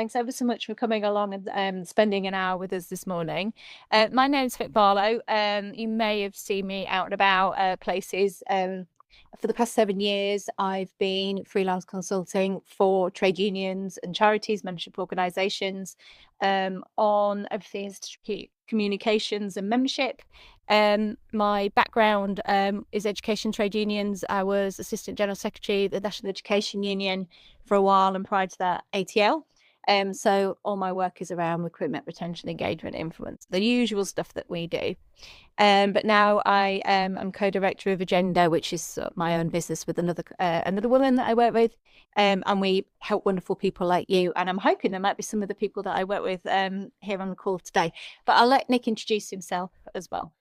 Thanks ever so much for coming along and spending an hour with us this morning. My name's Barlow. You may have seen me out and about places. For the past 7 years, I've been freelance consulting for trade unions and charities, membership organisations, on everything communications and membership. My background is education trade unions. I was Assistant General Secretary of the National Education Union for a while, and prior to that, ATL. So all my work is around recruitment, retention, engagement, influence, the usual stuff that we do. But now I am co-director of Agenda, which is my own business with another woman that I work with. And we help wonderful people like you. And I'm hoping there might be some of the people that I work with here on the call today. But I'll let Nick introduce himself as well.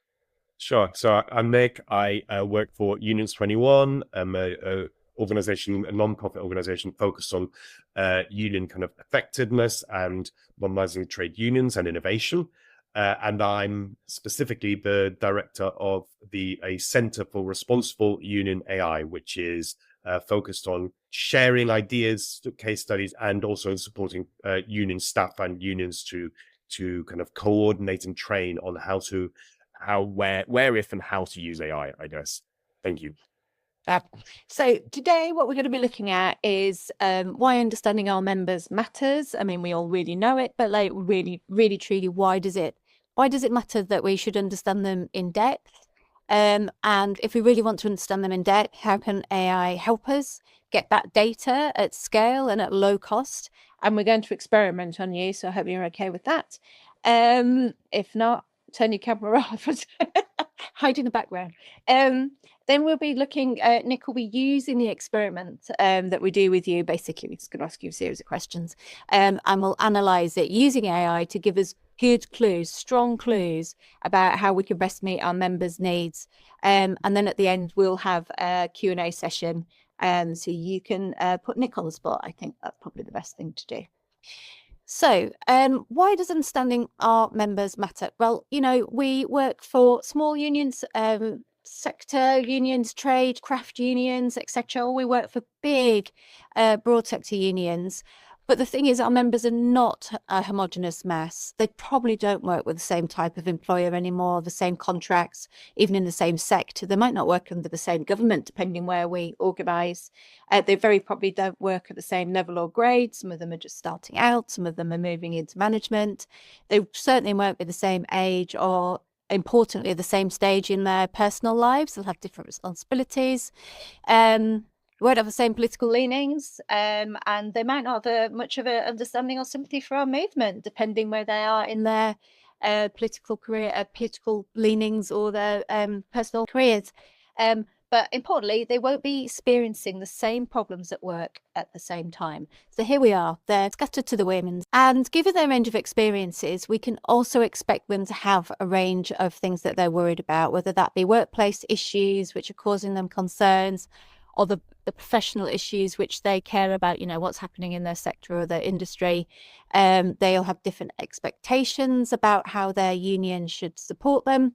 Sure. So I'm Nick. I work for Unions 21. I'm a non-profit organization focused on union kind of effectiveness and modernizing trade unions and innovation. And I'm specifically the director of a Center for Responsible Union AI, which is focused on sharing ideas, case studies, and also supporting union staff and unions to kind of coordinate and train on where, if, and how to use AI, I guess. Thank you. So today what we're going to be looking at is why understanding our members matters. I mean, we all really know it, but like really, really, truly, why does it matter that we should understand them in depth? And if we really want to understand them in depth, how can AI help us get that data at scale and at low cost? And we're going to experiment on you, so I hope you're okay with that. If not, turn your camera off. Hide in the background. Then we'll be looking, Nick will be using the experiment that we do with you. Basically, we're just going to ask you a series of questions, and we'll analyse it using AI to give us good clues, strong clues about how we can best meet our members' needs. And then at the end, we'll have a Q&A session, so you can put Nick on the spot. I think that's probably the best thing to do. So why does understanding our members matter? Well, you know, we work for small unions, sector unions, trade, craft unions, etc. We work for big, broad sector unions. But the thing is, our members are not a homogenous mass. They probably don't work with the same type of employer anymore, the same contracts, even in the same sector. They might not work under the same government, depending where we organise. They very probably don't work at the same level or grade. Some of them are just starting out. Some of them are moving into management. They certainly won't be the same age or, importantly, the same stage in their personal lives. They'll have different responsibilities. Won't have the same political leanings, and they might not have much of an understanding or sympathy for our movement, depending where they are in their political career, political leanings, or their personal careers. But importantly, they won't be experiencing the same problems at work at the same time. So here we are, they're scattered to the winds. And given their range of experiences, we can also expect them to have a range of things that they're worried about, whether that be workplace issues, which are causing them concerns, or the professional issues which they care about, you know, what's happening in their sector or their industry. They'll have different expectations about how their union should support them.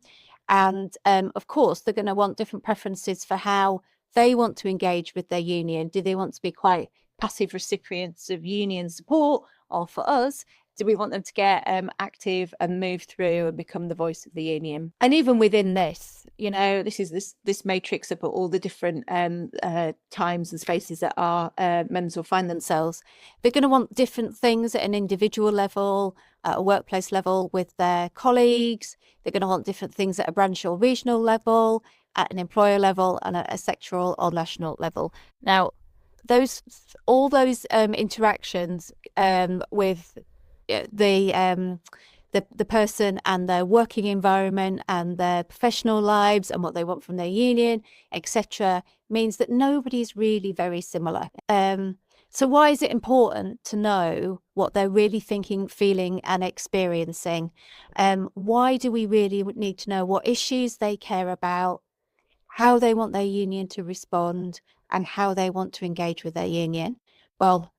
And of course, they're going to want different preferences for how they want to engage with their union. Do they want to be quite passive recipients of union support? Or for us, do we want them to get active and move through and become the voice of the union? And even within this, you know, this matrix of all the different times and spaces that our members will find themselves. They're going to want different things at an individual level, at a workplace level with their colleagues. They're going to want different things at a branch or regional level, at an employer level, and at a sectoral or national level. Now, all those interactions with the person and their working environment and their professional lives and what they want from their union, etc., means that nobody's really very similar. So why is it important to know what they're really thinking, feeling, and experiencing? Why do we really need to know what issues they care about, how they want their union to respond, and how they want to engage with their union? Well,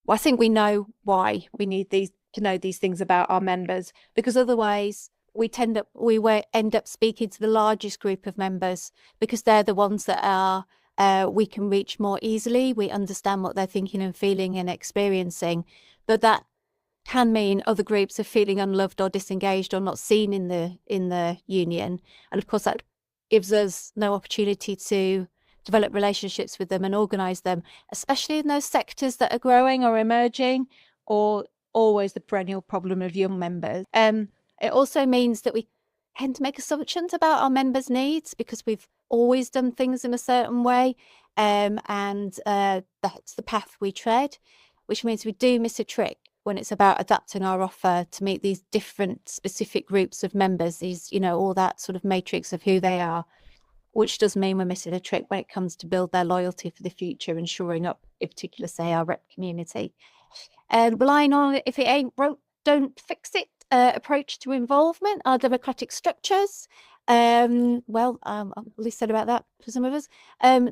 I think we know why we need to know these things about our members, because otherwise we end up speaking to the largest group of members, because they're the ones that are we can reach more easily. We understand what they're thinking and feeling and experiencing, but that can mean other groups are feeling unloved or disengaged or not seen in the union. And of course, that gives us no opportunity to develop relationships with them and organise them, especially in those sectors that are growing or emerging, or always the perennial problem of young members. It also means that we tend to make assumptions about our members' needs because we've always done things in a certain way, and that's the path we tread, which means we do miss a trick when it's about adapting our offer to meet these different specific groups of members, these, all that sort of matrix of who they are, which does mean we're missing a trick when it comes to build their loyalty for the future and shoring up, in particular, say, our rep community. And relying on if it ain't broke, don't fix it approach to involvement, our democratic structures. At least said about that for some of us,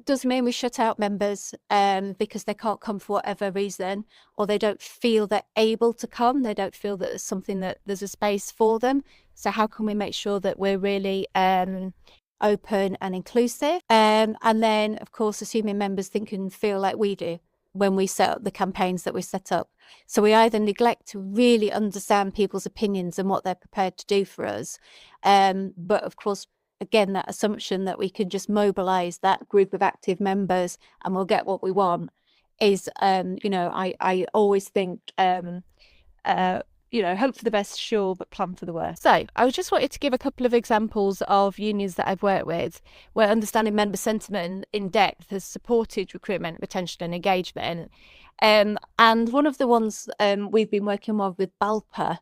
does mean we shut out members because they can't come for whatever reason, or they don't feel they're able to come. They don't feel that there's a space for them. So how can we make sure that we're really open and inclusive? And then, of course, assuming members think and feel like we do when we set up the campaigns that we set up. So we either neglect to really understand people's opinions and what they're prepared to do for us. But of course, again, that assumption that we can just mobilize that group of active members and we'll get what we want is, I always think, hope for the best, sure, but plan for the worst. So I just wanted to give a couple of examples of unions that I've worked with where understanding member sentiment in depth has supported recruitment, retention and engagement. And one of the ones we've been working with Balpa,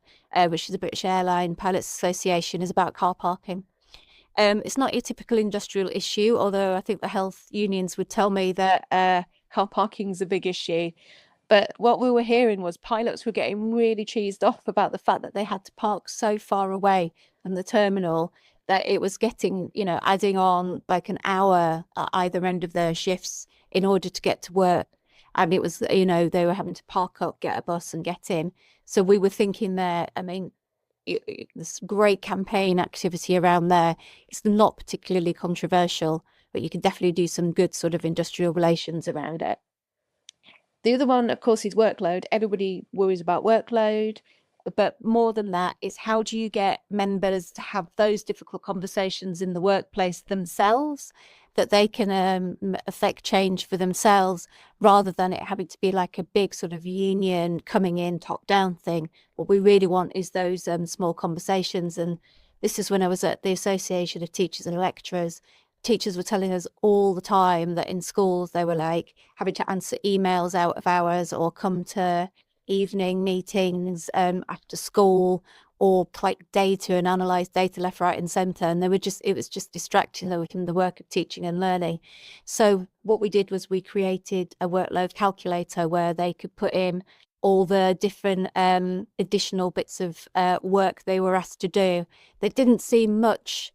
which is a British Airline Pilots Association, is about car parking. It's not a typical industrial issue, although I think the health unions would tell me that car parking is a big issue. But what we were hearing was pilots were getting really cheesed off about the fact that they had to park so far away from the terminal that it was getting, adding on like an hour at either end of their shifts in order to get to work. And it was, they were having to park up, get a bus and get in. So we were thinking there, this great campaign activity around there. It's not particularly controversial, but you can definitely do some good sort of industrial relations around it. The other one, of course, is workload. Everybody worries about workload, but more than that is how do you get members to have those difficult conversations in the workplace themselves, that they can affect change for themselves rather than it having to be like a big sort of union coming in top-down thing. What we really want is those small conversations. And this is when I was at the Association of Teachers and Lecturers. Teachers were telling us all the time that in schools they were like having to answer emails out of hours or come to evening meetings after school or collect data and analyze data left, right and center. And it was just distracting them from the work of teaching and learning. So what we did was we created a workload calculator where they could put in all the different additional bits of work they were asked to do. They didn't seem much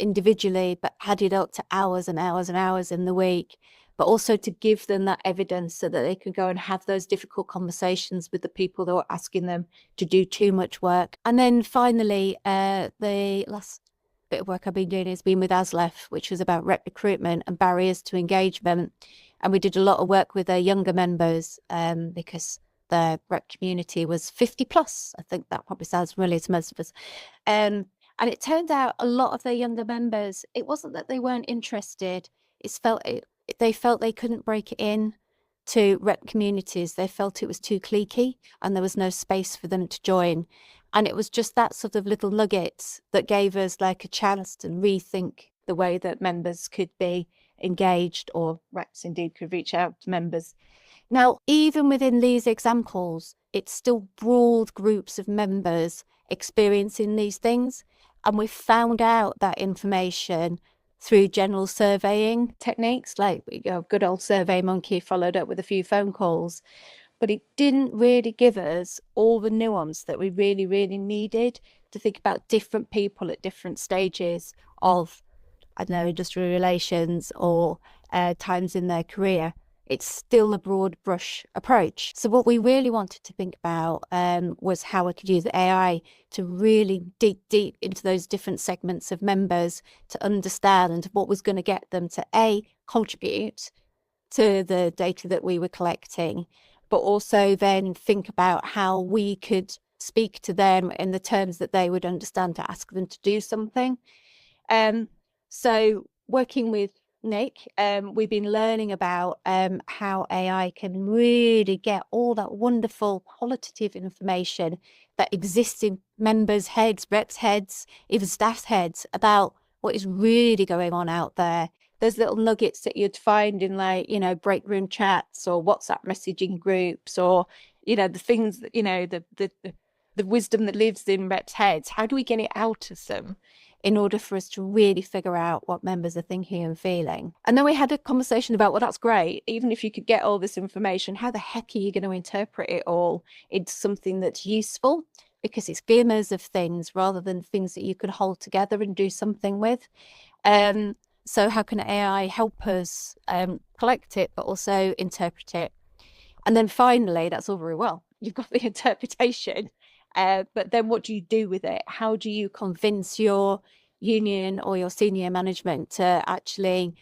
individually, but added up to hours and hours and hours in the week, but also to give them that evidence so that they could go and have those difficult conversations with the people that were asking them to do too much work. And then finally, the last bit of work I've been doing has been with ASLEF, which was about rep recruitment and barriers to engagement. And we did a lot of work with their younger members because their rep community was 50 plus. I think that probably sounds familiar to most of us. And it turned out a lot of their younger members, it wasn't that they weren't interested. They felt they couldn't break it in to rep communities. They felt it was too cliquey and there was no space for them to join. And it was just that sort of little nuggets that gave us like a chance to rethink the way that members could be engaged, or reps indeed could reach out to members. Now, even within these examples, it's still broad groups of members experiencing these things. And we found out that information through general surveying techniques, like good old Survey Monkey followed up with a few phone calls. But it didn't really give us all the nuance that we really, really needed to think about different people at different stages of, industrial relations or times in their career. It's still a broad brush approach. So what we really wanted to think about was how we could use AI to really dig deep into those different segments of members to understand what was going to get them to contribute to the data that we were collecting, but also then think about how we could speak to them in the terms that they would understand to ask them to do something. So working with Nick, we've been learning about how AI can really get all that wonderful qualitative information that exists in members' heads, reps' heads, even staff's heads about what is really going on out there. There's little nuggets that you'd find in, like, break room chats or WhatsApp messaging groups, or, the things that, the wisdom that lives in reps' heads. How do we get it out of them in order for us to really figure out what members are thinking and feeling? And then we had a conversation about, well, that's great. Even if you could get all this information, how the heck are you going to interpret it all into something that's useful? Because it's glimmers of things rather than things that you could hold together and do something with. So how can AI help us collect it, but also interpret it? And then finally, that's all very well. You've got the interpretation. But then what do you do with it? How do you convince your union or your senior management to actually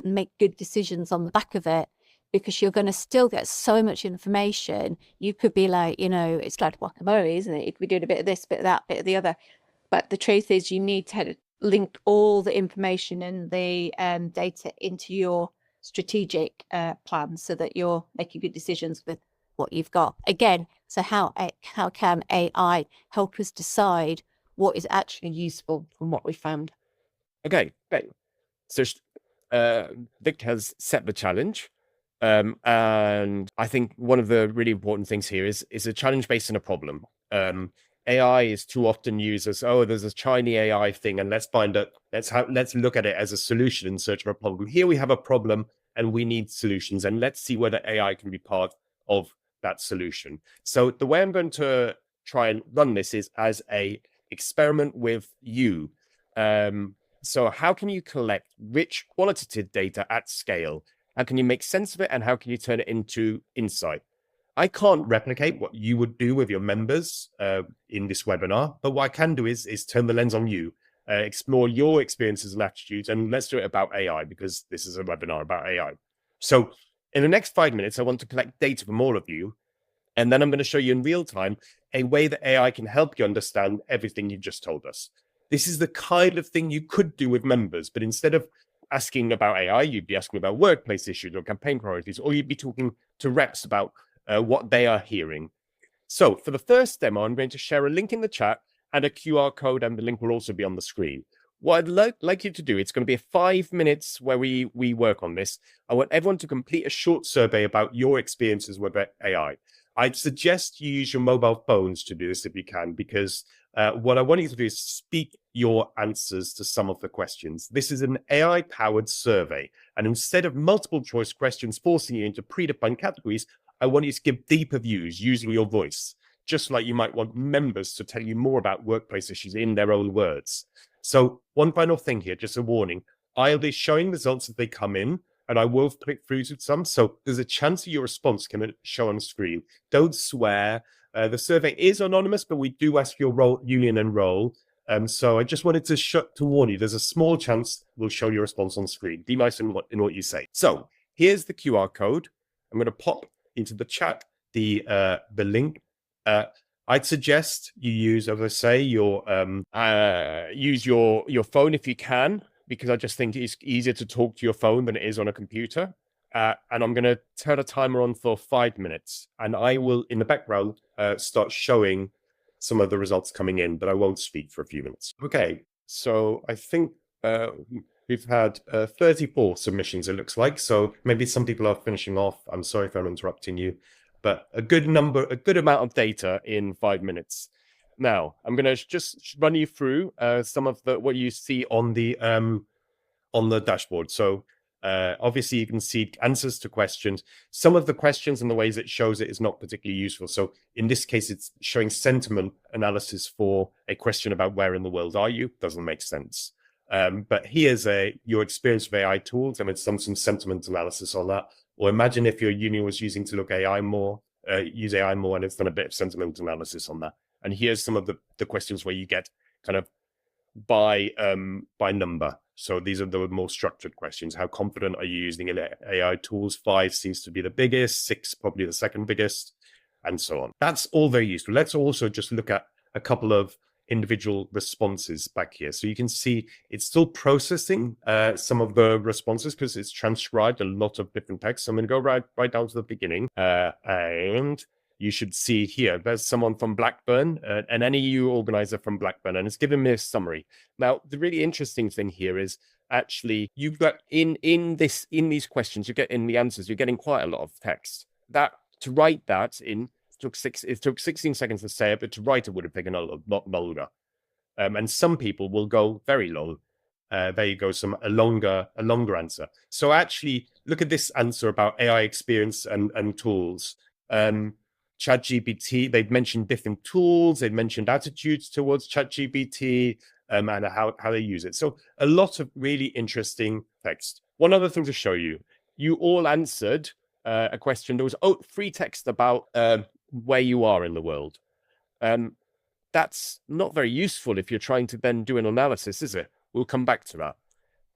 make good decisions on the back of it? Because you're going to still get so much information. You could be like, it's like guacamole, isn't it? You could be doing a bit of this, bit of that, bit of the other. But the truth is, you need to link all the information and the data into your strategic plan so that you're making good decisions with what you've got. Again, so how can AI help us decide what is actually useful from what we found? Okay, great. So Victor has set the challenge. And I think one of the really important things here is a challenge based on a problem. AI is too often used as, there's a shiny AI thing, and let's look at it as a solution in search of a problem. Here we have a problem and we need solutions, and let's see whether AI can be part of that solution. So the way I'm going to try and run this is as a experiment with you. So how can you collect rich qualitative data at scale? How can you make sense of it, and how can you turn it into insight? I can't replicate what you would do with your members in this webinar, but what I can do is turn the lens on you, explore your experiences and attitudes, and let's do it about AI, because this is a webinar about AI. So in the next 5 minutes, I want to collect data from all of you, and then I'm going to show you in real time a way that AI can help you understand everything you've just told us. This is the kind of thing you could do with members, but instead of asking about AI, you'd be asking about workplace issues or campaign priorities, or you'd be talking to reps about what they are hearing. So for the first demo, I'm going to share a link in the chat and a QR code, and the link will also be on the screen. What I'd like you to do, it's going to be 5 minutes where we work on this. I want everyone to complete a short survey about your experiences with AI. I'd suggest you use your mobile phones to do this if you can, because what I want you to do is speak your answers to some of the questions. This is an AI-powered survey, and instead of multiple choice questions forcing you into predefined categories, I want you to give deeper views using your voice, just like you might want members to tell you more about workplace issues in their own words. So one final thing here, just a warning. I'll be showing results as they come in, and I will click through to some. So there's a chance that your response can show on the screen. Don't swear. The survey is anonymous, but we do ask your role, union and role. So I just wanted to warn you, there's a small chance we'll show your response on screen. Be nice in what you say. So here's the QR code. I'm going to pop into the chat the link. I'd suggest you use, as I say, use your phone if you can, because I just think it's easier to talk to your phone than it is on a computer. And I'm going to turn a timer on for 5 minutes, and I will, in the background, start showing some of the results coming in, but I won't speak for a few minutes. Okay, so I think we've had 34 submissions, it looks like. So maybe some people are finishing off. I'm sorry if I'm interrupting you, but a good amount of data in 5 minutes. Now, I'm going to just run you through some of what you see on the dashboard. So obviously, you can see answers to questions. Some of the questions and the ways it shows it is not particularly useful. So in this case, it's showing sentiment analysis for a question about where in the world are you. Doesn't make sense. But here's your experience with AI tools, and it's some sentiment analysis on that. Or imagine if your union was using to look AI more, use AI more, and it's done a bit of sentiment analysis on that. And here's some of the questions where you get kind of by number. So these are the more structured questions. How confident are you using AI tools? 5 seems to be the biggest, 6 probably the second biggest, and so on. That's all very useful. Let's also just look at a couple of individual responses back here. So you can see it's still processing some of the responses because it's transcribed a lot of different text. So I'm going to go right down to the beginning, and you should see here, there's someone from Blackburn, an NEU organizer from Blackburn, and it's given me a summary. Now, the really interesting thing here is actually you've got in these questions, you get in the answers, you're getting quite a lot of text. That to write that in it took 16 seconds to say it, but to write it would have taken a lot longer. And some people will go very long. There you go, a longer answer. So actually, look at this answer about AI experience and tools. ChatGPT, they've mentioned different tools, they've mentioned attitudes towards ChatGPT, and how they use it. So a lot of really interesting text. One other thing to show you, you all answered a question. There was free text about where you are in the world. That's not very useful if you're trying to then do an analysis, is it? We'll come back to that.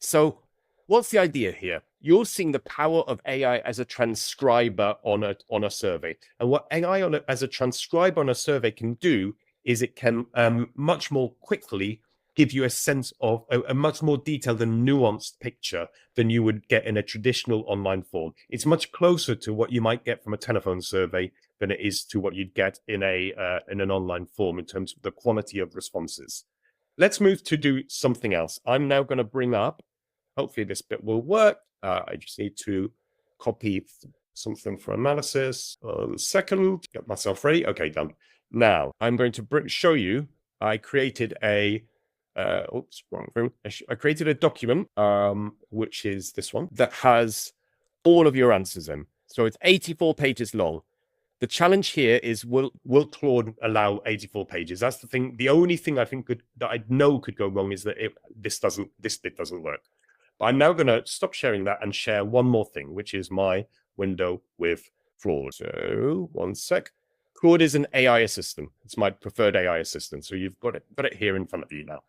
So what's the idea here? You're seeing the power of AI as a transcriber on a survey. And what AI as a transcriber on a survey can do is it can much more quickly give you a sense of a much more detailed and nuanced picture than you would get in a traditional online form. It's much closer to what you might get from a telephone survey than it is to what you'd get in an online form in terms of the quality of responses. Let's move to do something else. I'm now going to bring up, hopefully this bit will work. I just need to copy something for analysis. A second, get myself ready. Okay, done. Now I'm going to show you, I created a I created a document, which is this one, that has all of your answers in. So it's 84 pages long. The challenge here is, will Claude allow 84 pages? That's the thing. The only thing I think that I know could go wrong is that this bit doesn't work. But I'm now going to stop sharing that and share one more thing, which is my window with Claude. So one sec. Claude is an AI assistant. It's my preferred AI assistant. So you've got it here in front of you now.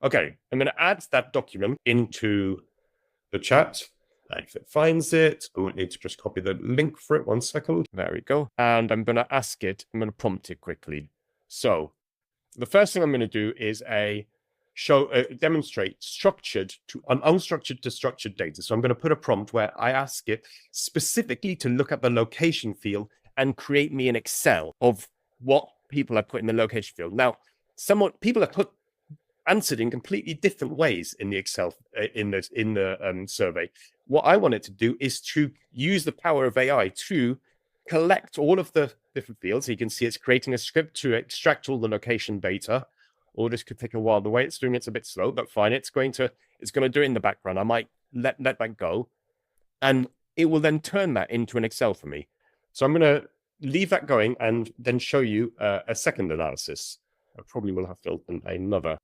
Okay, I'm going to add that document into the chat. If it finds it, I won't need to just copy the link for it. 1 second. There we go. And I'm going to ask it, I'm going to prompt it quickly. So the first thing I'm going to do is demonstrate structured to unstructured to structured data. So I'm going to put a prompt where I ask it specifically to look at the location field and create me an Excel of what people have put in the location field. Now, people have answered in completely different ways in the Excel in the survey. What I want it to do is to use the power of AI to collect all of the different fields. So you can see it's creating a script to extract all the location data. All this could take a while. The way it's doing it's a bit slow, but fine. It's going to do it in the background. I might let that go, and it will then turn that into an Excel for me. So I'm going to leave that going and then show you a second analysis. I probably will have to open another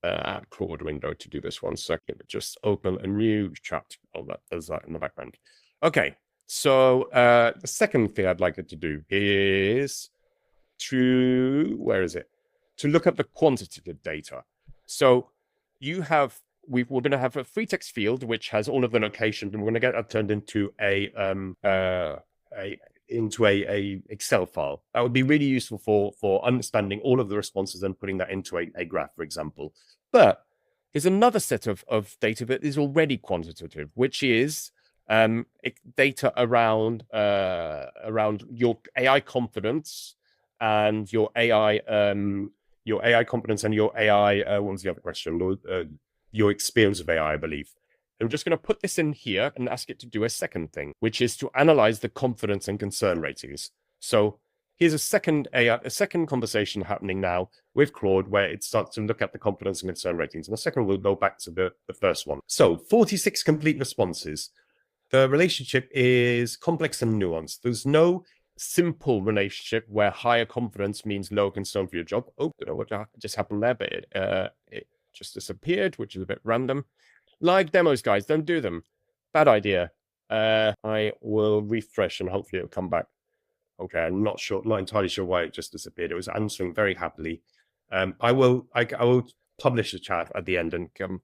Claude window to do this. 1 second. Just open a new chat. Oh, there's that in the background. Okay, so the second thing I'd like it to do is to look at the quantitative data. So we're going to have a free text field which has all of the locations, and we're going to get that turned into a Excel file. That would be really useful for understanding all of the responses and putting that into a graph, for example. But there's another set of data that is already quantitative, which is data around your AI confidence and your AI confidence and your AI. What was the other question? Your experience of AI, I believe. I'm just going to put this in here and ask it to do a second thing, which is to analyze the confidence and concern ratings. So here's a second conversation happening now with Claude, where it starts to look at the confidence and concern ratings. And the second will go back to the first one. So 46 complete responses. The relationship is complex and nuanced. There's no simple relationship where higher confidence means lower concern for your job. Oh, I don't know what just happened there, but it just disappeared, which is a bit random. Live demos, guys, don't do them. Bad idea. I will refresh and hopefully it'll come back. Okay, I'm not entirely sure why it just disappeared. It was answering very happily. I will publish the chat At the end and come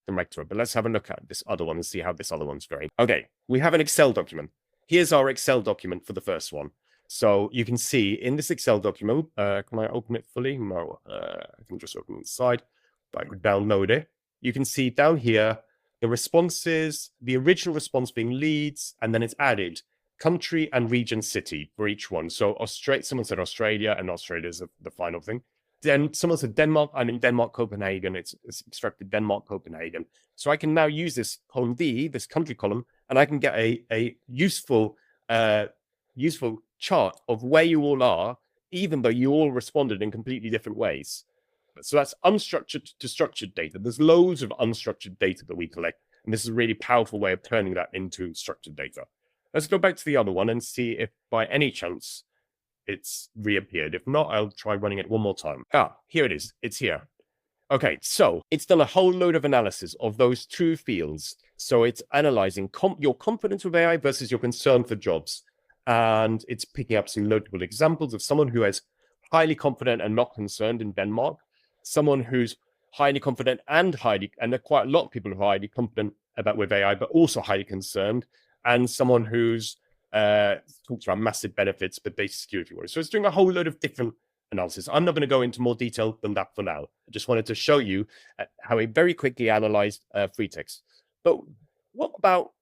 back to it. But let's have a look at this other one and see how this other one's going. Okay, we have an Excel document. Here's our Excel document for the first one. So you can see in this Excel document, can I open it fully? No, I can just open it inside, but I could download it. You can see down here, the responses, the original response being leads, and then it's added country and region city for each one. So someone said Australia, and Australia is the final thing. Then someone said Denmark, and in Denmark, Copenhagen, it's extracted Denmark, Copenhagen. So I can now use this column D, this country column, and I can get a useful chart of where you all are, even though you all responded in completely different ways. So that's unstructured to structured data. There's loads of unstructured data that we collect, and this is a really powerful way of turning that into structured data. Let's go back to the other one and see if by any chance it's reappeared. If not, I'll try running it one more time. Here it is. It's here. Okay, so it's done a whole load of analysis of those two fields. So it's analyzing your confidence with AI versus your concern for jobs. And it's picking up some notable examples of someone who is highly confident and not concerned in Denmark, someone who's highly confident and there are quite a lot of people who are highly confident with AI, but also highly concerned, and someone who's talks about massive benefits, but basic security worries. So it's doing a whole load of different analysis. I'm not going to go into more detail than that for now. I just wanted to show you how it very quickly analyzed free text. But what about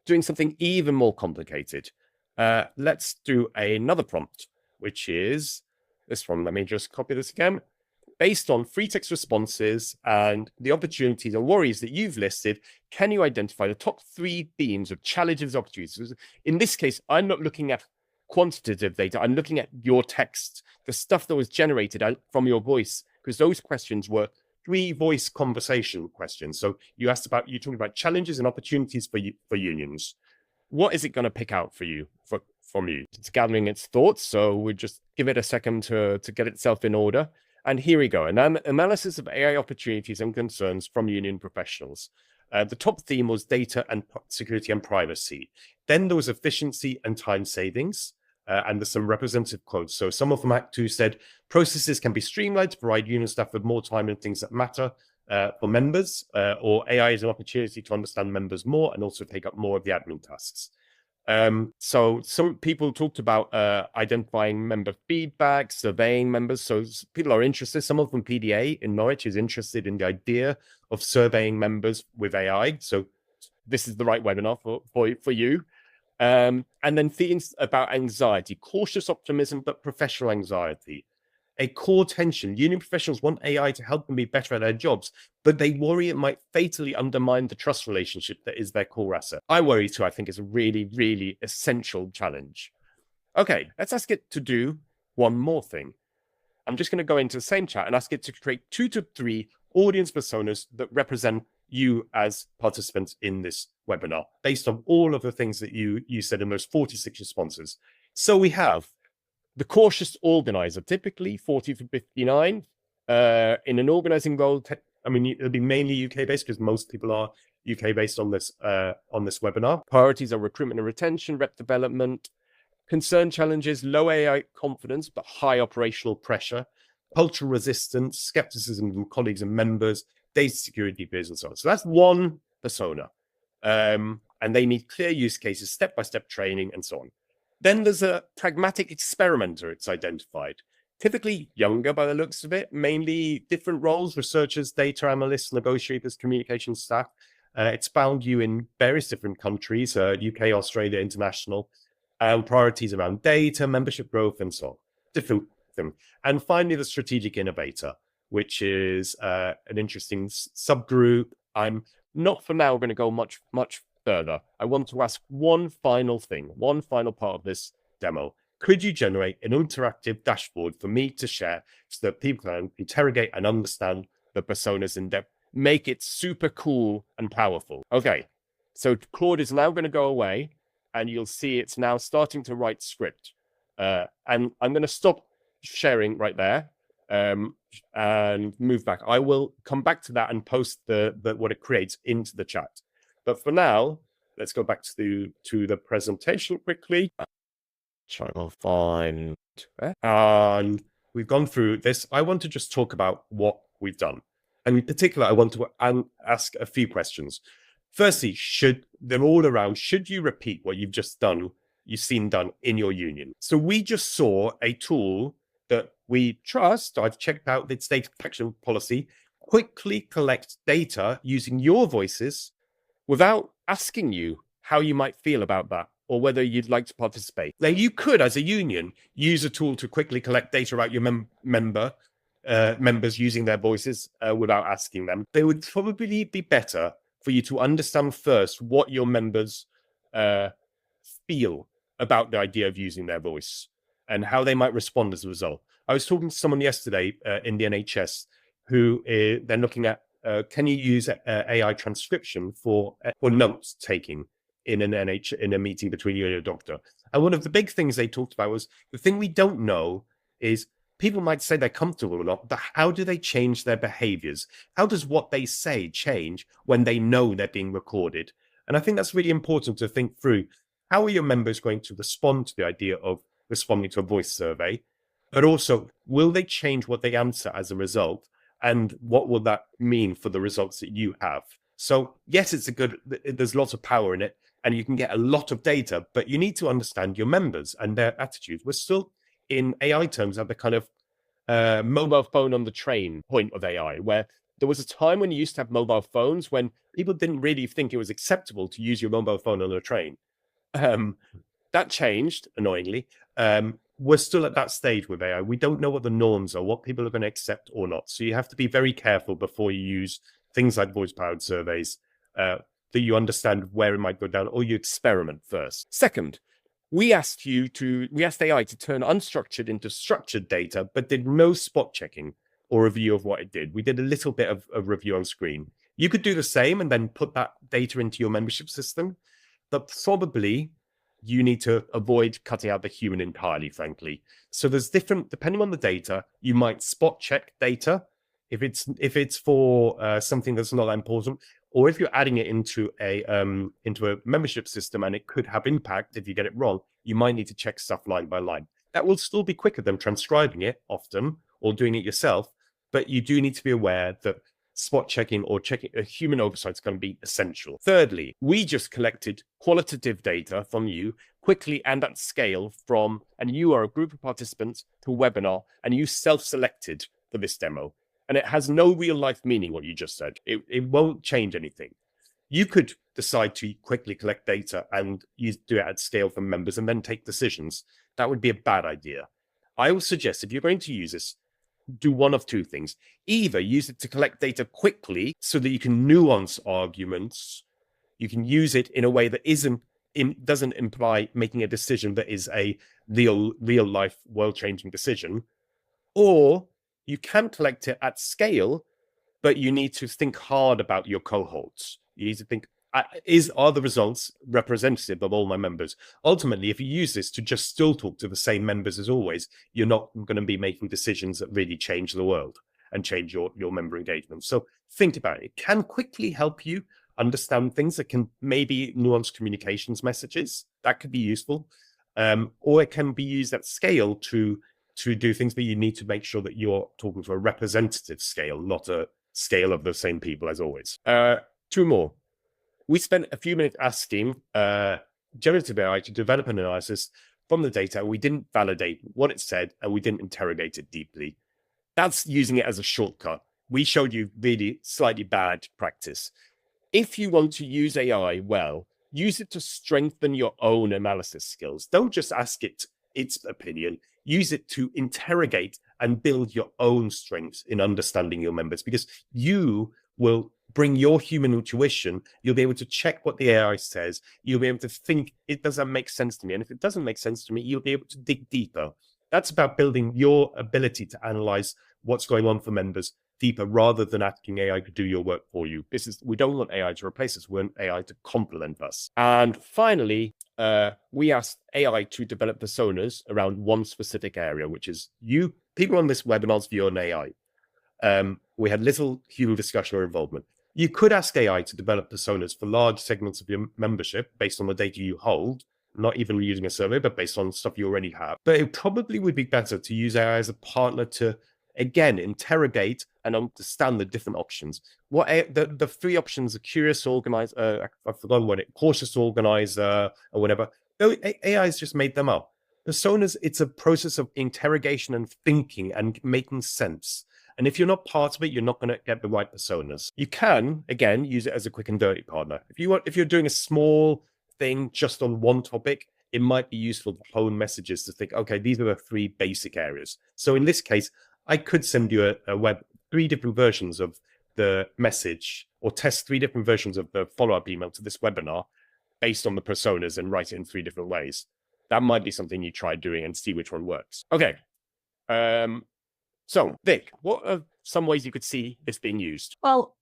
doing something even more complicated? Let's do another prompt, which is this one. Let me just copy this again. Based on free text responses and the opportunities and worries that you've listed, can you identify the top 3 themes of challenges, opportunities? In this case, I'm not looking at quantitative data. I'm looking at your text, the stuff that was generated from your voice, because those questions were 3 voice conversation questions. So you're talking about challenges and opportunities for unions. What is it going to pick out for you, from you? It's gathering its thoughts, so we'll just give it a second to get itself in order. And here we go, an analysis of AI opportunities and concerns from union professionals. The top theme was data and security and privacy. Then there was efficiency and time savings, and there's some representative quotes. So someone from Act 2 said, processes can be streamlined to provide union staff with more time in things that matter for members, or AI is an opportunity to understand members more and also take up more of the admin tasks. So some people talked about identifying member feedback, surveying members. So people are interested. Someone from PDA in Norwich is interested in the idea of surveying members with AI. So this is the right webinar for you. And then themes about anxiety, cautious optimism, but professional anxiety. A core tension. Union professionals want AI to help them be better at their jobs, but they worry it might fatally undermine the trust relationship that is their core asset. I worry too. I think it's a really, really essential challenge. Okay, let's ask it to do one more thing. I'm just going to go into the same chat and ask it to create 2 to 3 audience personas that represent you as participants in this webinar, based on all of the things that you said in those 46 responses. So we have the cautious organizer, typically 40 to 59, in an organizing role. It'll be mainly UK based because most people are UK based on this webinar. Priorities are recruitment and retention, rep development, concern challenges, low AI confidence but high operational pressure, cultural resistance, skepticism from colleagues and members, data security fears, and so on. So that's one persona, and they need clear use cases, step-by-step training, and so on. Then there's a pragmatic experimenter it's identified, typically younger by the looks of it, mainly different roles, researchers, data analysts, negotiators, communication staff. It's found you in various different countries, UK, Australia, international, priorities around data, membership growth, and so on. Different thing. And finally, the strategic innovator, which is an interesting subgroup. I'm not for now going to go much further. I want to ask one final thing, one final part of this demo. Could you generate an interactive dashboard for me to share so that people can interrogate and understand the personas in depth? Make it super cool and powerful. Okay, so Claude is now going to go away and you'll see it's now starting to write script. And I'm going to stop sharing right there and move back. I will come back to that and post what it creates into the chat. But for now, let's go back to the presentation quickly. Try to find, and we've gone through this. I want to just talk about what we've done. And in particular, I want to ask a few questions. Firstly, they're all around, should you repeat what you've just done, you've seen done in your union? So we just saw a tool that we trust, I've checked out its data protection policy, quickly collect data using your voices without asking you how you might feel about that or whether you'd like to participate. Now, you could, as a union, use a tool to quickly collect data about your members using their voices without asking them. They would probably be better for you to understand first what your members feel about the idea of using their voice and how they might respond as a result. I was talking to someone yesterday in the NHS who they're looking at, can you use AI transcription for notes taking in a meeting between you and your doctor? And one of the big things they talked about was the thing we don't know is people might say they're comfortable or not, but how do they change their behaviors? How does what they say change when they know they're being recorded? And I think that's really important to think through. How are your members going to respond to the idea of responding to a voice survey? But also, will they change what they answer as a result? And what will that mean for the results that you have? So yes, there's lots of power in it and you can get a lot of data, but you need to understand your members and their attitudes. We're still in AI terms at the kind of mobile phone on the train point of AI, where there was a time when you used to have mobile phones when people didn't really think it was acceptable to use your mobile phone on a train. That changed, annoyingly. We're still at that stage with AI. We don't know what the norms are, what people are going to accept or not. So you have to be very careful before you use things like voice-powered surveys, that you understand where it might go down, or you experiment first. Second, we asked AI to turn unstructured into structured data, but did no spot checking or review of what it did. We did a little bit of review on screen. You could do the same and then put that data into your membership system, but probably you need to avoid cutting out the human entirely, frankly. So there's depending on the data, you might spot check data if it's for something that's not that important, or if you're adding it into a membership system and it could have impact if you get it wrong, you might need to check stuff line by line. That will still be quicker than transcribing it often or doing it yourself, but you do need to be aware that spot checking or checking a human oversight is going to be essential. Thirdly, we just collected qualitative data from you quickly and at scale and you are a group of participants to a webinar and you self-selected for this demo. And it has no real life meaning what you just said. It won't change anything. You could decide to quickly collect data and do it at scale from members and then take decisions. That would be a bad idea. I would suggest if you're going to use this, do one of two things. Either use it to collect data quickly so that you can nuance arguments. You can use it in a way that doesn't imply making a decision that is a real life world changing decision. Or you can collect it at scale, but you need to think hard about your cohorts. You need to think, are the results representative of all my members? Ultimately, if you use this to just still talk to the same members as always, you're not going to be making decisions that really change the world and change your member engagement. So think about it. It can quickly help you understand things that can maybe nuance communications messages. That could be useful. Or it can be used at scale to do things, but you need to make sure that you're talking to a representative scale, not a scale of the same people as always. Two more. We spent a few minutes asking generative AI to develop an analysis from the data. We didn't validate what it said, and we didn't interrogate it deeply. That's using it as a shortcut. We showed you really slightly bad practice. If you want to use AI well, use it to strengthen your own analysis skills. Don't just ask it its opinion. Use it to interrogate and build your own strengths in understanding your members, because you will bring your human intuition. You'll be able to check what the AI says. You'll be able to think, it doesn't make sense to me. And if it doesn't make sense to me, you'll be able to dig deeper. That's about building your ability to analyze what's going on for members deeper, rather than asking AI to do your work for you. We don't want AI to replace us. We want AI to complement us. And finally, we asked AI to develop personas around one specific area, which is people on this webinar's view on AI. We had little human discussion or involvement. You could ask AI to develop personas for large segments of your membership based on the data you hold, not even using a survey, but based on stuff you already have. But it probably would be better to use AI as a partner to, again, interrogate and understand the different options. What the three options: a curious organizer, I've forgotten what it, cautious organizer, or whatever. AI has just made them up. Personas, it's a process of interrogation and thinking and making sense. And if you're not part of it, you're not going to get the right personas. You can, again, use it as a quick and dirty partner. If you're doing a small thing just on one topic, it might be useful to hone messages to think, okay, these are the three basic areas. So in this case, I could send you three different versions of the message, or test three different versions of the follow-up email to this webinar based on the personas and write it in three different ways. That might be something you try doing and see which one works. Okay. So, Vic, what are some ways you could see this being used? Well,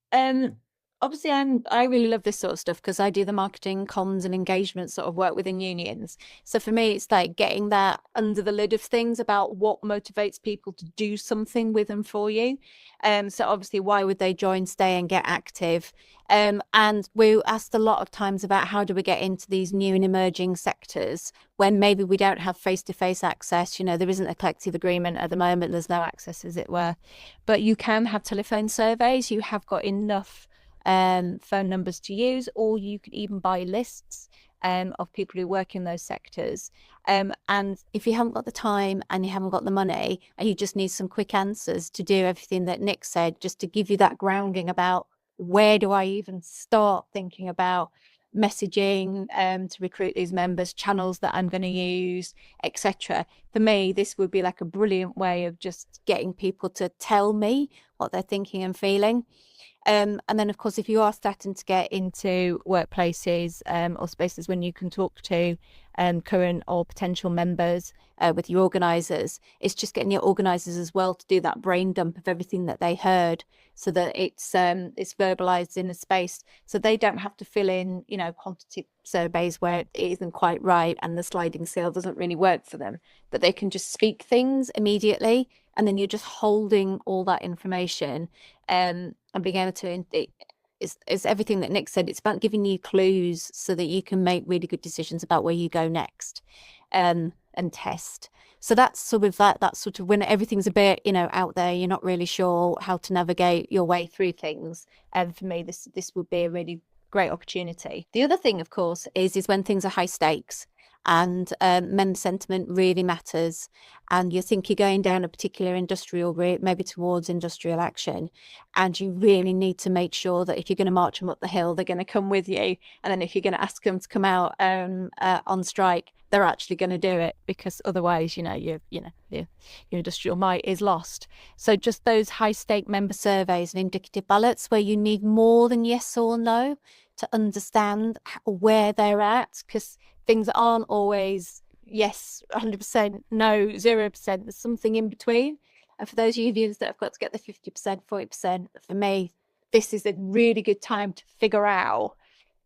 obviously I really love this sort of stuff because I do the marketing, comms and engagement sort of work within unions. So for me, it's like getting that under the lid of things about what motivates people to do something with and for you. So obviously, why would they join, stay and get active? And we asked a lot of times about how do we get into these new and emerging sectors when maybe we don't have face-to-face access. You know, there isn't a collective agreement at the moment. There's no access, as it were. But you can have telephone surveys. You have got enough phone numbers to use, or you could even buy lists of people who work in those sectors. And if you haven't got the time and you haven't got the money and you just need some quick answers to do everything that Nick said, just to give you that grounding about where do I even start thinking about messaging to recruit these members, channels that I'm going to use, etc. For me, this would be like a brilliant way of just getting people to tell me what they're thinking and feeling. And then, of course, if you are starting to get into workplaces or spaces when you can talk to current or potential members with your organisers, it's just getting your organisers as well to do that brain dump of everything that they heard, so that it's verbalised in a space, so they don't have to fill in, you know, quantitative surveys where it isn't quite right and the sliding scale doesn't really work for them, but they can just speak things immediately, and then you're just holding all that information and being able to, it's everything that Nick said. It's about giving you clues so that you can make really good decisions about where you go next and test. So that's sort of that's sort of when everything's a bit, you know, out there, you're not really sure how to navigate your way through things. And for me, this would be a really great opportunity. The other thing, of course, is when things are high stakes and member sentiment really matters, and you think you're going down a particular industrial route, maybe towards industrial action, and you really need to make sure that if you're going to march them up the hill, they're going to come with you, and then if you're going to ask them to come out on strike, they're actually going to do it, because otherwise, your industrial might is lost. So just those high stake member surveys and indicative ballots where you need more than yes or no to understand where they're at, because things aren't always yes 100%, no 0%. There's something in between. And for those unions that have got to get the 50%, 40%, for me, this is a really good time to figure out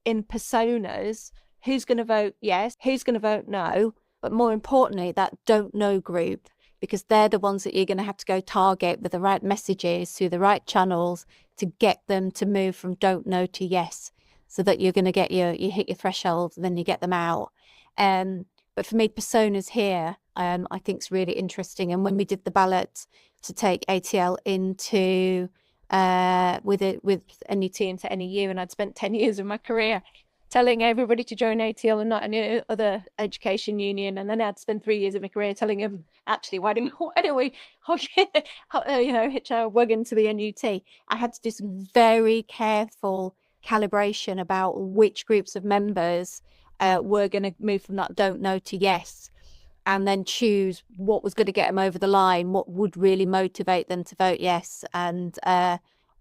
in personas who's going to vote yes, who's going to vote no, but more importantly, that don't know group, because they're the ones that you're going to have to go target with the right messages through the right channels to get them to move from don't know to yes, so that you're going to you hit your threshold, and then you get them out. But for me, personas here, I think is really interesting. And when we did the ballot to take ATL into with NUT into NEU, and I'd spent 10 years of my career telling everybody to join ATL and not any other education union, and then I'd spend 3 years of my career telling them, actually, why don't we hitch our wagon to the NUT? I had to do some very careful calibration about which groups of members were going to move from that don't know to yes, and then choose what was going to get them over the line, what would really motivate them to vote yes. And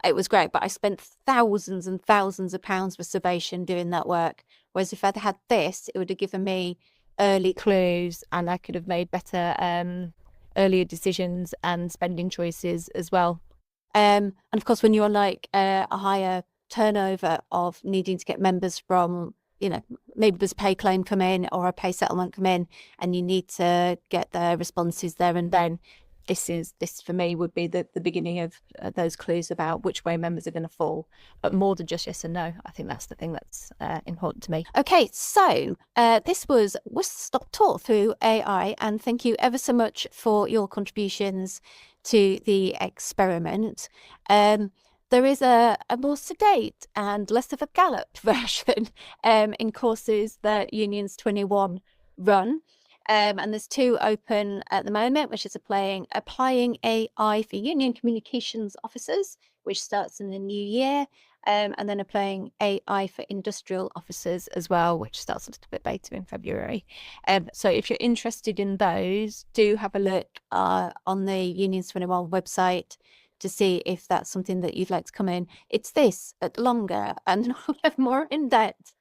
it was great, but I spent thousands and thousands of pounds for Salvation doing that work. Whereas if I'd had this, it would have given me early clues, and I could have made better earlier decisions and spending choices as well. And of course, when you're like a higher turnover of needing to get members from, maybe there's a pay claim come in or a pay settlement come in, and you need to get the responses there and then, this for me would be the beginning of those clues about which way members are going to fall, but more than just yes and no. I think that's the thing that's important to me. Okay, so this was Stop Talk through AI, and thank you ever so much for your contributions to the experiment. There is a more sedate and less of a gallop version in courses that Unions 21 run. And there's 2 open at the moment, which is applying AI for union communications officers, which starts in the new year, and then applying AI for industrial officers as well, which starts a little bit later in February. So if you're interested in those, do have a look on the Unions 21 website to see if that's something that you'd like to come in. It's this, but longer and more in depth.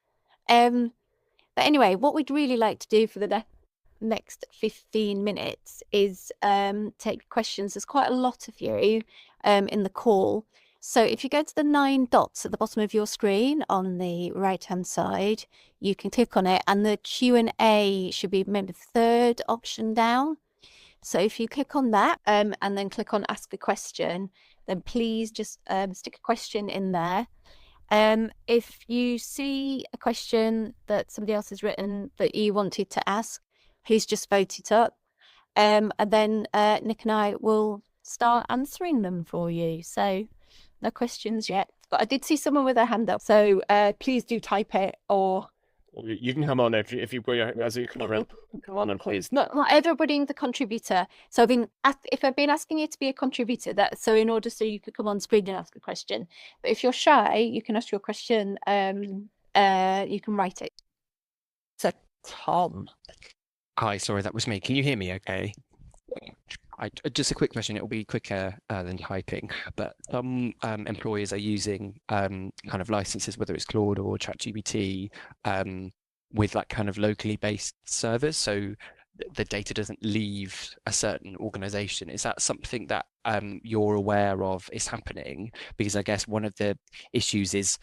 But anyway, what we'd really like to do for the next 15 minutes is take questions. There's quite a lot of you in the call. So if you go to the 9 dots at the bottom of your screen on the right-hand side, you can click on it, and the Q&A should be maybe the 3rd option down. So if you click on that and then click on ask a question, then please just stick a question in there. If you see a question that somebody else has written that you wanted to ask, please just vote it up. And then Nick and I will start answering them for you. So no questions yet, but I did see someone with their hand up. So please do type it, or you can come on if you go as you come around. Come on and please. Not everybody in the contributor. So if I've been asking you to be a contributor, in order so you could come on screen and ask a question. But if you're shy, you can ask your question. You can write it. So Tom. Hi, sorry, that was me. Can you hear me okay? Just a quick question. It will be quicker than typing, but some employers are using kind of licenses, whether it's Claude or ChatGPT, with like kind of locally based servers, so the data doesn't leave a certain organization. Is that something that you're aware of is happening? Because I guess one of the issues is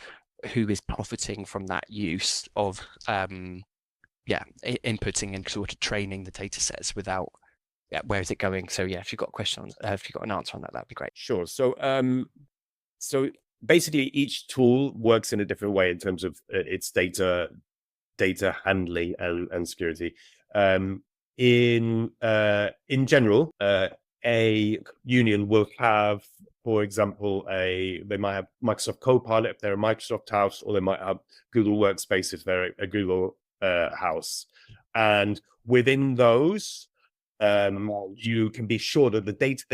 who is profiting from that use of inputting and sort of training the data sets without where is it going? So if you've got a question on, if you've got an answer on that, that'd be great. Sure. So basically each tool works in a different way in terms of its data handling and security. In general, a union will have, for example, they might have Microsoft Copilot if they're a Microsoft house, or they might have Google Workspace if they're a Google house. And within those, you can be sure that the data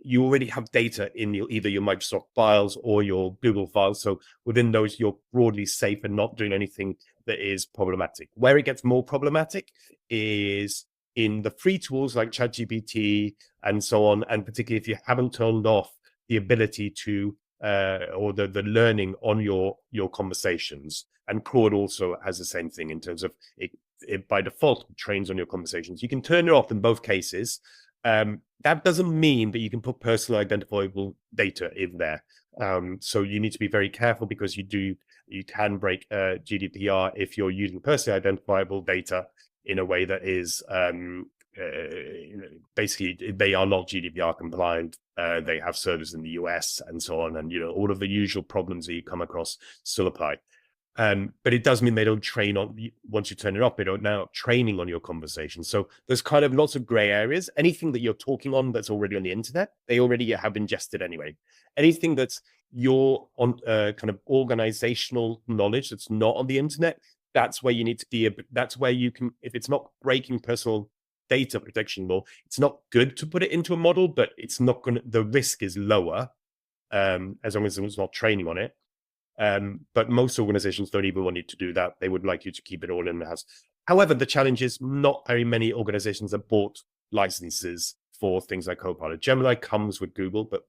you already have data in either your Microsoft files or your Google files. So within those, you're broadly safe and not doing anything that is problematic. Where it gets more problematic is in the free tools like ChatGPT and so on, and particularly if you haven't turned off the ability to or the learning on your conversations. And Claude also has the same thing in terms of it by default trains on your conversations. You can turn it off in both cases. That doesn't mean that you can put personal identifiable data in there. So you need to be very careful, because you can break GDPR if you're using personally identifiable data in a way that is basically they are not GDPR compliant. They have servers in the US and so on, and all of the usual problems that you come across still apply. But it does mean they don't train on, once you turn it off, they don't now training on your conversation. So there's kind of lots of gray areas. Anything that you're talking on that's already on the internet, they already have ingested anyway. Anything that's your on kind of organizational knowledge that's not on the internet, that's where you need to be. That's where you can, if it's not breaking personal data protection law, it's not good to put it into a model, but it's not going to, the risk is lower as long as it's not training on it. But most organizations don't even want you to do that. They would like you to keep it all in the house. However, the challenge is not very many organizations have bought licenses for things like Copilot. Gemini comes with Google, but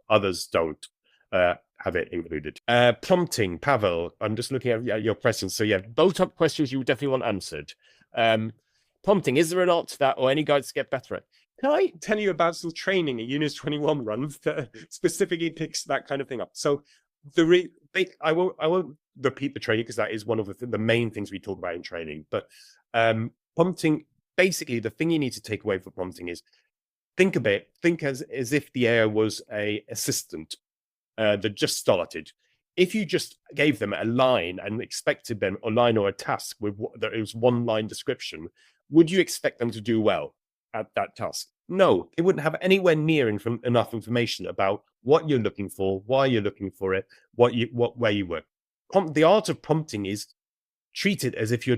others don't have it included. Prompting, Pavel, I'm just looking at your questions. So both up questions you definitely want answered. Prompting, is there an art to that or any guides to get better at? Can I tell you about some training at Unions 21 runs that specifically picks that kind of thing up? So I won't repeat the training, because that is one of the main things we talk about in training. But prompting, basically, the thing you need to take away from prompting is think as if the AI was a assistant that just started. If you just gave them a line and expected them a line or a task with that it was one line description, would you expect them to do well at that task? No, they wouldn't have anywhere near enough information about what you're looking for, why you're looking for it, where you work. The art of prompting is treat it as if you're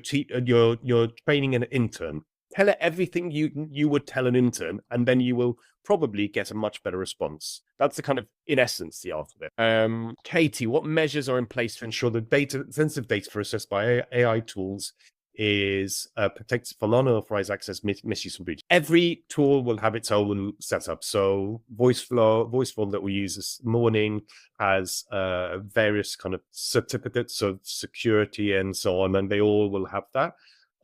training an intern. Tell it everything you would tell an intern, and then you will probably get a much better response. That's the kind of, in essence, the art of it. Katie, what measures are in place to ensure that sensitive data processed by AI tools is protected from unauthorized access, misuse, and breach? Every tool will have its own setup. So voice form that we use this morning has various kind of certificates of security and so on, and they all will have that.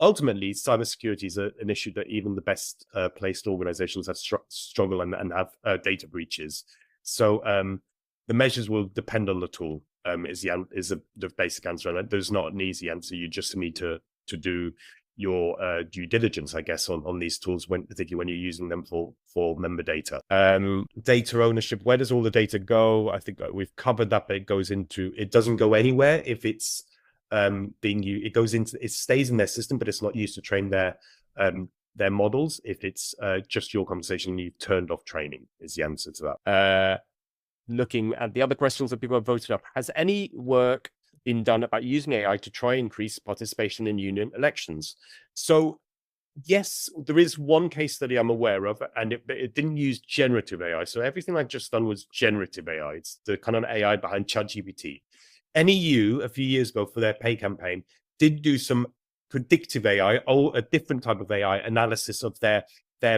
Ultimately, cybersecurity is an issue that even the best placed organizations have struggle and have data breaches. So the measures will depend on the tool. Is the basic answer, and there's not an easy answer. You just need to do your due diligence, I guess, on these tools, particularly when you're using them for member data. Data ownership, where does all the data go? I think we've covered that, but it doesn't go anywhere if it's being used. It stays in their system, but it's not used to train their models. If it's just your conversation, you've turned off training, is the answer to that. Looking at the other questions that people have voted up, has any work been done about using AI to try and increase participation in union elections? So yes, there is one case study I'm aware of, and it didn't use generative AI. So everything I've just done was generative AI. It's the kind of AI behind ChatGPT. NEU, a few years ago for their pay campaign, did do some predictive AI, or a different type of AI analysis of their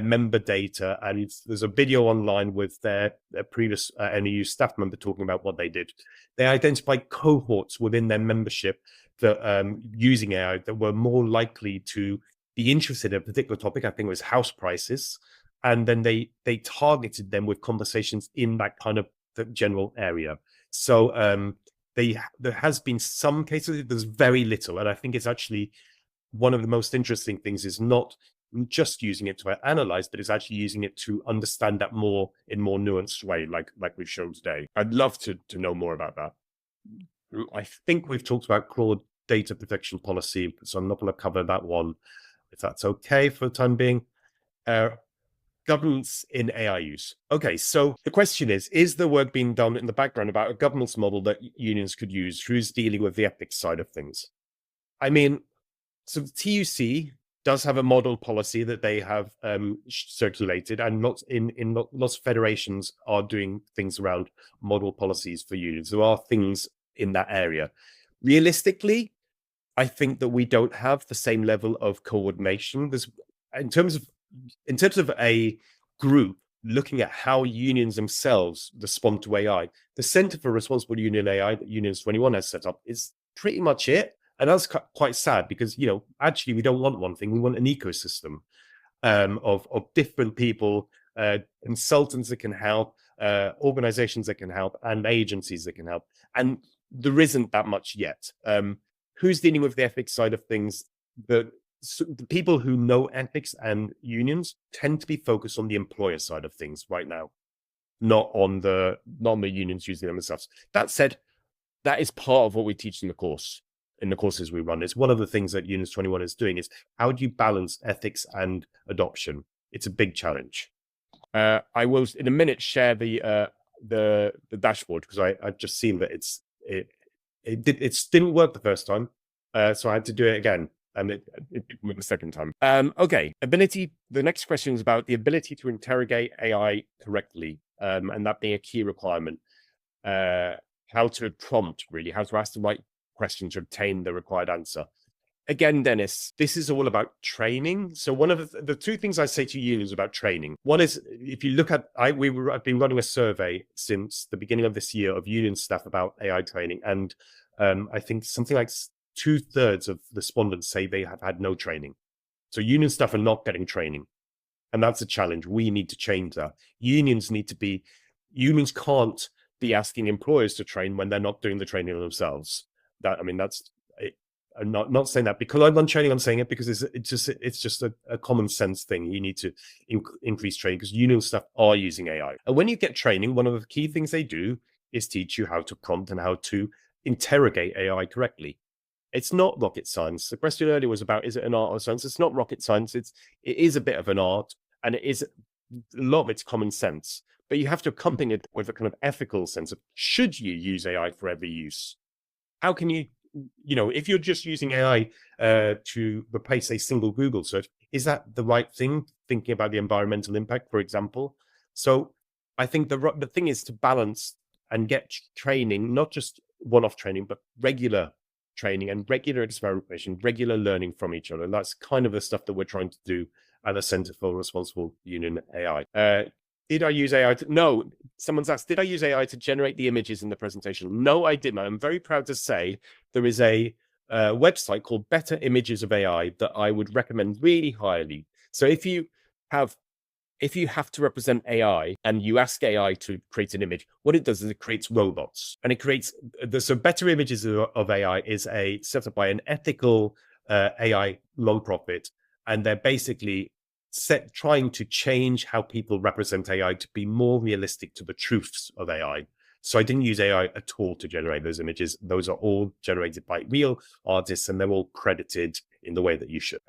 member data. And there's a video online with their previous NEU staff member talking about what they did. They identified cohorts within their membership that using AI that were more likely to be interested in a particular topic. I think it was house prices. And then they targeted them with conversations in that kind of the general area. So there has been some cases, there's very little. And I think it's actually one of the most interesting things is not just using it to analyze, but it's actually using it to understand that in more nuanced way, like we've shown today. I'd love to know more about that. I think we've talked about Claude data protection policy, so I'm not going to cover that one, if that's okay for the time being. Governance in AI use. Okay, so the question is there work being done in the background about a governance model that unions could use? Who's dealing with the ethics side of things? I mean, so the TUC does have a model policy that they have circulated, and lots of federations are doing things around model policies for unions. There are things in that area. Realistically, I think that we don't have the same level of coordination. In terms of a group looking at how unions themselves respond to AI, the Center for Responsible Union AI that Unions 21 has set up is pretty much it. And that's quite sad because, actually we don't want one thing. We want an ecosystem of different people, consultants that can help, organizations that can help, and agencies that can help. And there isn't that much yet. Who's dealing with the ethics side of things? The people who know ethics and unions tend to be focused on the employer side of things right now, not on the unions using them themselves. That said, that is part of what we teach in the courses we run. It's one of the things that Unions 21 is doing is how do you balance ethics and adoption? It's a big challenge. I will in a minute share the dashboard because I've just seen that it didn't work the first time, so I had to do it again. And it went the second time. Okay, the next question is about the ability to interrogate AI correctly, and that being a key requirement. How to prompt, really, how to ask the right question to obtain the required answer. Again, Dennis, this is all about training. So one of the two things I say to you is about training. One is, if you look at, I've been running a survey since the beginning of this year of union staff about AI training. And I think something like 2/3 of respondents say they have had no training. So union staff are not getting training. And that's a challenge. We need to change that. Unions can't be asking employers to train when they're not doing the training themselves. That's I'm not saying that because I've done training. I'm saying it because it's just a common sense thing. You need to increase training because union staff are using AI. And when you get training, one of the key things they do is teach you how to prompt and how to interrogate AI correctly. It's not rocket science. The question earlier was about, is it an art or science? It's not rocket science. It is a bit of an art, and it is a lot of it's common sense. But you have to accompany it with a kind of ethical sense of, should you use AI for every use? How can you, if you're just using AI to replace a single Google search, is that the right thing? Thinking about the environmental impact, for example. So I think the thing is to balance and get training, not just one-off training, but regular training and regular experimentation, regular learning from each other. And that's kind of the stuff that we're trying to do at the Centre for Responsible Union AI. Did I use AI? No. Someone's asked, did I use AI to generate the images in the presentation? No, I didn't. I'm very proud to say there is a website called Better Images of AI that I would recommend really highly. So if you have to represent AI and you ask AI to create an image, what it does is it creates robots, and it creates so Better Images of AI is set up by an ethical AI non-profit, and they're basically trying to change how people represent AI to be more realistic to the truths of AI. So I didn't use AI at all to generate those images. Those are all generated by real artists, and they're all credited in the way that you should.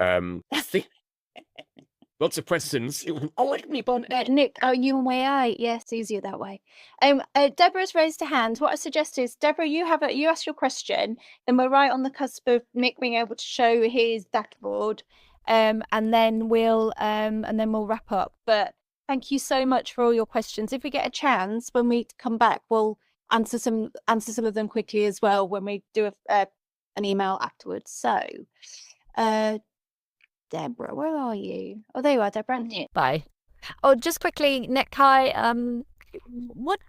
Lots of questions. Nick, are you on way out? Yes, easier that way. Deborah's raised a hand. What I suggest is, Deborah, you ask your question, and we're right on the cusp of Nick being able to show his dashboard, and then we'll wrap up. But thank you so much for all your questions. If we get a chance when we come back, we'll answer some of them quickly as well when we do an email afterwards. So, Deborah, where are you? Oh, there you are, Deborah. Bye. Oh, just quickly, Nick, hi.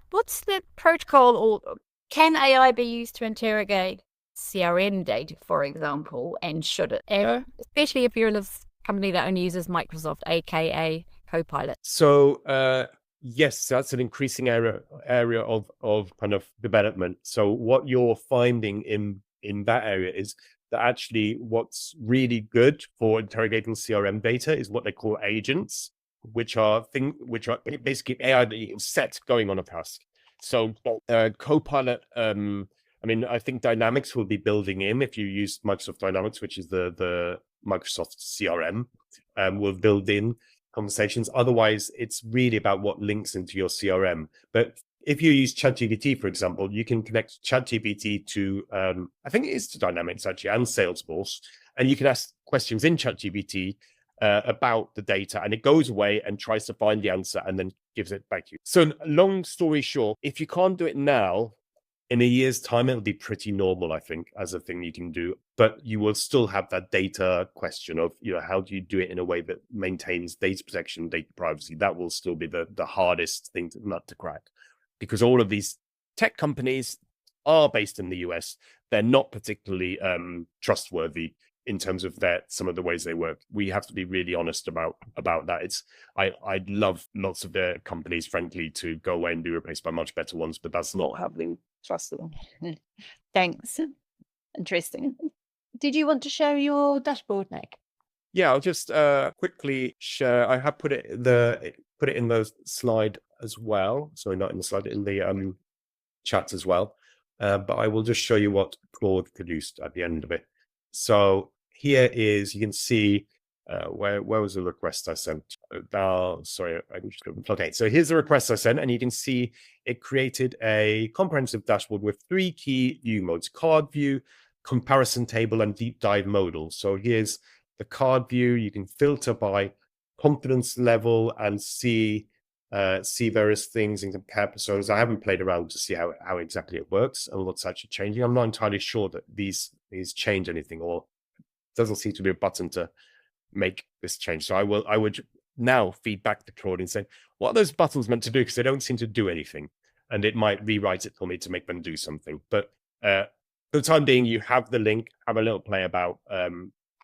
What's the protocol, or can AI be used to interrogate CRM data, for example, and should it ever, especially if you're in a company that only uses Microsoft, aka Copilot? So yes, that's an increasing area of kind of development. So what you're finding in that area is that actually what's really good for interrogating CRM data is what they call agents, which are basically AI that you set going on a task. So Copilot, I think Dynamics will be building in, if you use Microsoft Dynamics, which is the Microsoft CRM, will build in conversations. Otherwise, it's really about what links into your CRM. But if you use ChatGPT, for example, you can connect ChatGPT to, I think it is to Dynamics actually, and Salesforce, and you can ask questions in ChatGPT about the data, and it goes away and tries to find the answer and then gives it back to you. So long story short, if you can't do it now, in a year's time, it'll be pretty normal, I think, as a thing you can do. But you will still have that data question of, how do you do it in a way that maintains data protection, data privacy? That will still be the hardest thing to crack. Because all of these tech companies are based in the US. They're not particularly trustworthy in terms of some of the ways they work. We have to be really honest about that. I'd love lots of their companies, frankly, to go away and be replaced by much better ones, but that's not happening. Trust them. Thanks. Interesting. Did you want to show your dashboard, Nick? Yeah, I'll just quickly share. I have put it in the slide as well. Sorry, not in the slide, in the chat as well. But I will just show you what Claude produced at the end of it. So here is, you can see where was the request I sent? Sorry, I'm just going to okay. So here's the request I sent, and you can see it created a comprehensive dashboard with 3 key view modes: card view, comparison table, and deep dive modal. So here's the card view. You can filter by confidence level and see various things and compare personas. I haven't played around to see how exactly it works and what's actually changing. I'm not entirely sure that these change anything, or doesn't seem to be a button to make this change. So I would now feed back to Claude and say, what are those buttons meant to do? Because they don't seem to do anything, and it might rewrite it for me to make them do something. But for the time being, you have the link, have a little play about.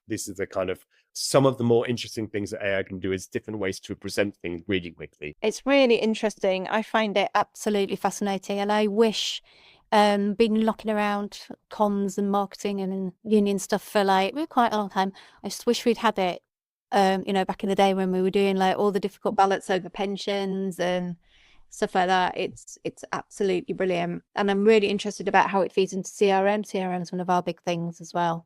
This is the kind of some of the more interesting things that AI can do, is different ways to present things really quickly. It's really interesting. I find it absolutely fascinating, and I wish been knocking around comms and marketing and union stuff for like quite a long time. I just wish we'd had it, back in the day when we were doing like all the difficult ballots over pensions and stuff like that. It's absolutely brilliant, and I'm really interested about how it feeds into CRM. CRM is one of our big things as well.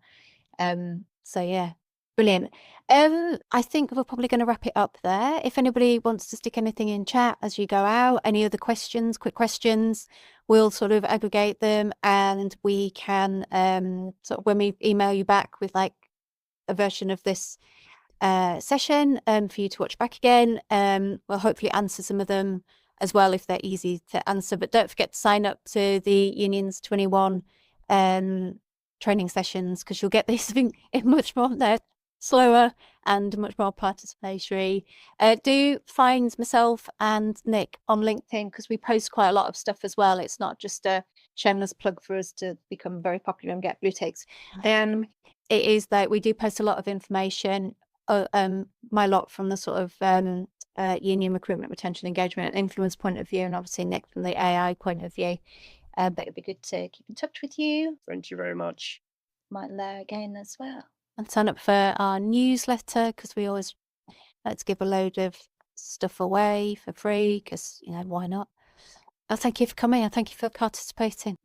So yeah, brilliant. I think we're probably going to wrap it up there. If anybody wants to stick anything in chat as you go out, any other questions, quick questions, we'll sort of aggregate them, and we can sort of, when we email you back with like a version of this session for you to watch back again, we'll hopefully answer some of them as well if they're easy to answer. But don't forget to sign up to the Unions 21 training sessions, because you'll get this in much more slower and much more participatory. Do find myself and Nick on LinkedIn, because we post quite a lot of stuff as well. It's not just a shameless plug for us to become very popular and get blue ticks. It is that we do post a lot of information, my lot from the sort of union recruitment, retention, engagement, and influence point of view, and obviously Nick from the AI point of view. But it'd be good to keep in touch with you. Thank you very much. Might there again as well. And sign up for our newsletter, because we always like to give a load of stuff away for free, because, why not? Thank you for coming, and thank you for participating.